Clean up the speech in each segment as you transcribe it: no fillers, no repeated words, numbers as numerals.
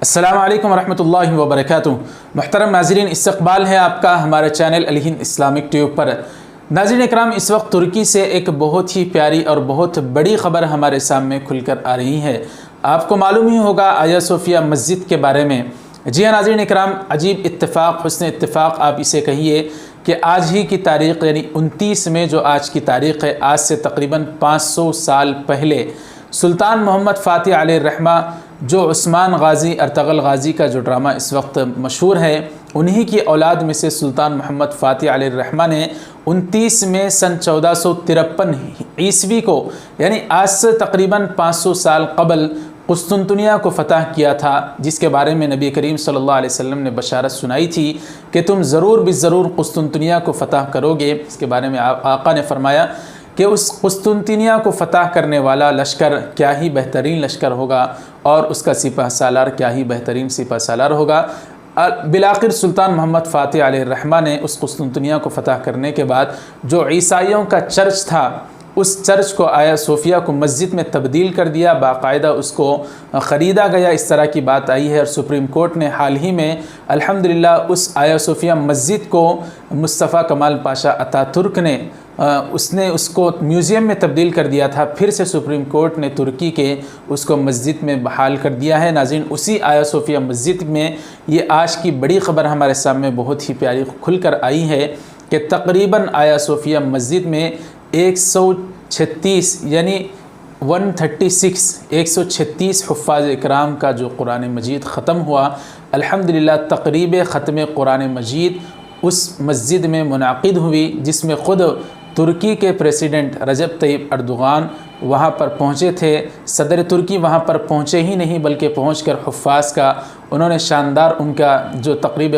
السلام علیکم ورحمۃ اللہ وبرکاتہ۔ محترم ناظرین، استقبال ہے آپ کا ہمارے چینل الہند اسلامک ٹیوب پر۔ ناظرین اکرام، اس وقت ترکی سے ایک بہت ہی پیاری اور بہت بڑی خبر ہمارے سامنے کھل کر آ رہی ہے۔ آپ کو معلوم ہی ہوگا آیا صوفیہ مسجد کے بارے میں۔ جی ہاں ناظرین اکرام، عجیب اتفاق، حسن اتفاق آپ اسے کہیے کہ آج ہی کی تاریخ یعنی 29 مئی جو آج کی تاریخ ہے، آج سے تقریباً 500 سال پہلے سلطان محمد فاتح علیہ الرحمہ، جو عثمان غازی ارطغرل غازی کا جو ڈرامہ اس وقت مشہور ہے، انہی کی اولاد میں سے سلطان محمد فاتح علیہ الرحمہ نے 29 مئی سن 1453 عیسوی کو، یعنی آج سے تقریباً 500 سال قبل قسطنطنیہ کو فتح کیا تھا، جس کے بارے میں نبی کریم صلی اللہ علیہ وسلم نے بشارت سنائی تھی کہ تم ضرور بالضرور قسطنطنیہ کو فتح کرو گے۔ اس کے بارے میں آقا نے فرمایا کہ اس قسطنطنیہ کو فتح کرنے والا لشکر کیا ہی بہترین لشکر ہوگا، اور اس کا سپہ سالار کیا ہی بہترین سپہ سالار ہوگا۔ بالآخر سلطان محمد فاتح علیہ الرحمہ نے اس قسطنطنیہ کو فتح کرنے کے بعد جو عیسائیوں کا چرچ تھا، اس چرچ کو آیا صوفیہ کو مسجد میں تبدیل کر دیا، باقاعدہ اس کو خریدا گیا، اس طرح کی بات آئی ہے۔ اور سپریم کورٹ نے حال ہی میں الحمدللہ اس آیا صوفیہ مسجد کو مصطفیٰ کمال پاشا اتا ترک نے اس کو میوزیم میں تبدیل کر دیا تھا، پھر سے سپریم کورٹ نے ترکی کے اس کو مسجد میں بحال کر دیا ہے۔ ناظرین، اسی آیا صوفیہ مسجد میں یہ آج کی بڑی خبر ہمارے سامنے بہت ہی پیاری کھل کر آئی ہے کہ تقریباً آیا صوفیہ مسجد میں 136 یعنی 136 حفاظ اکرام کا جو قرآن مجید ختم ہوا۔ الحمدللہ تقریب ختم قرآن مجید اس مسجد میں منعقد ہوئی، جس میں خود ترکی کے پریزیڈنٹ رجب طیب اردوغان وہاں پر پہنچے تھے۔ صدر ترکی وہاں پر پہنچے ہی نہیں بلکہ پہنچ کر حفاظ کا انہوں نے شاندار، ان کا جو تقریب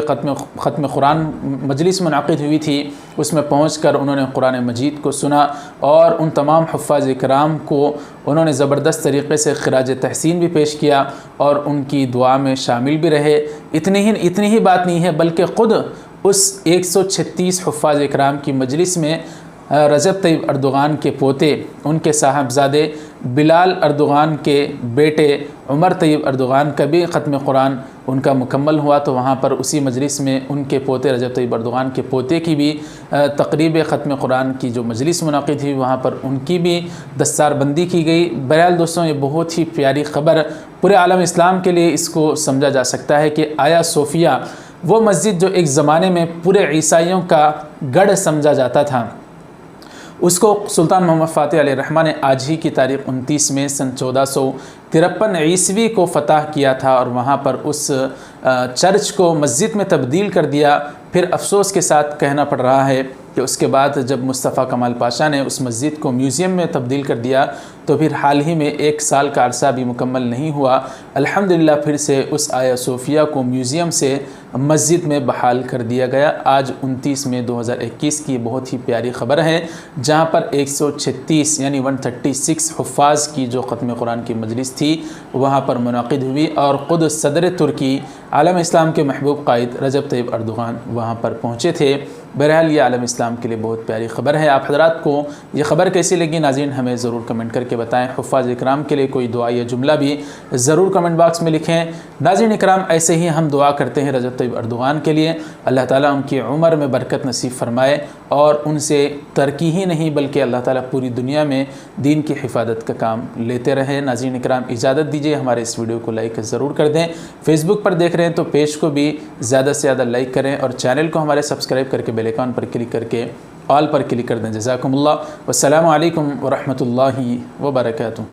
ختم قرآن مجلس منعقد ہوئی تھی، اس میں پہنچ کر انہوں نے قرآن مجید کو سنا، اور ان تمام حفاظ اکرام کو انہوں نے زبردست طریقے سے خراج تحسین بھی پیش کیا اور ان کی دعا میں شامل بھی رہے۔ اتنی ہی بات نہیں ہے بلکہ خود اس 136 حفاظ اکرام کی مجلس میں رجب طیب اردوغان کے پوتے، ان کے صاحبزادے بلال اردوغان کے بیٹے عمر طیب اردوغان کا بھی ختم قرآن ان کا مکمل ہوا، تو وہاں پر اسی مجلس میں ان کے پوتے رجب طیب اردوغان کے پوتے کی بھی تقریب ختم قرآن کی جو مجلس منعقد ہوئی، وہاں پر ان کی بھی دستار بندی کی گئی۔ بہرحال دوستوں، یہ بہت ہی پیاری خبر پورے عالم اسلام کے لیے اس کو سمجھا جا سکتا ہے کہ آیا صوفیہ وہ مسجد جو ایک زمانے میں پورے عیسائیوں کا گڑھ سمجھا جاتا تھا، اس کو سلطان محمد فاتح علیہ الرحمہ نے آج ہی کی تاریخ 29 مئی سن 1453 عیسوی کو فتح کیا تھا، اور وہاں پر اس چرچ کو مسجد میں تبدیل کر دیا۔ پھر افسوس کے ساتھ کہنا پڑ رہا ہے کہ اس کے بعد جب مصطفیٰ کمال پاشا نے اس مسجد کو میوزیم میں تبدیل کر دیا، تو پھر حال ہی میں 1 سال کا عرصہ بھی مکمل نہیں ہوا، الحمدللہ پھر سے اس آیا صوفیہ کو میوزیم سے مسجد میں بحال کر دیا گیا۔ آج 29 مئی 2021 کی بہت ہی پیاری خبر ہے، جہاں پر 136 یعنی 136 حفاظ کی جو ختم قرآن کی مجلس تھی وہاں پر منعقد ہوئی، اور خود صدر ترکی عالم اسلام کے محبوب قائد رجب طیب اردوغان وہاں پر پہنچے تھے۔ بہرحال یہ عالم اسلام کے لیے بہت پیاری خبر ہے۔ آپ حضرات کو یہ خبر کیسی لگی ناظرین، ہمیں ضرور کمنٹ کر کے بتائیں۔ حفاظ اکرام کے لیے کوئی دعا یا جملہ بھی ضرور کمنٹ باکس میں لکھیں۔ ناظرین اکرام، ایسے ہی ہم دعا کرتے ہیں رجب طیب اردوغان کے لیے، اللہ تعالیٰ ان کی عمر میں برکت نصیب فرمائے، اور ان سے ترکی ہی نہیں بلکہ اللہ تعالیٰ پوری دنیا میں دین کی حفاظت کا کام لیتے رہے۔ ناظرین اکرام، اجازت دیجیے، ہمارے اس ویڈیو کو لائک ضرور کر دیں۔ فیس بک پر دیکھ رہے ہیں تو پیج کو بھی زیادہ سے زیادہ لائک کریں، اور چینل کو ہمارے سبسکرائب کر کے بیل آئیکن پر کلک کر کے آل پر کلک کر دیں۔ جزاکم اللہ، والسلام علیکم ورحمۃ اللہ وبرکاتہ۔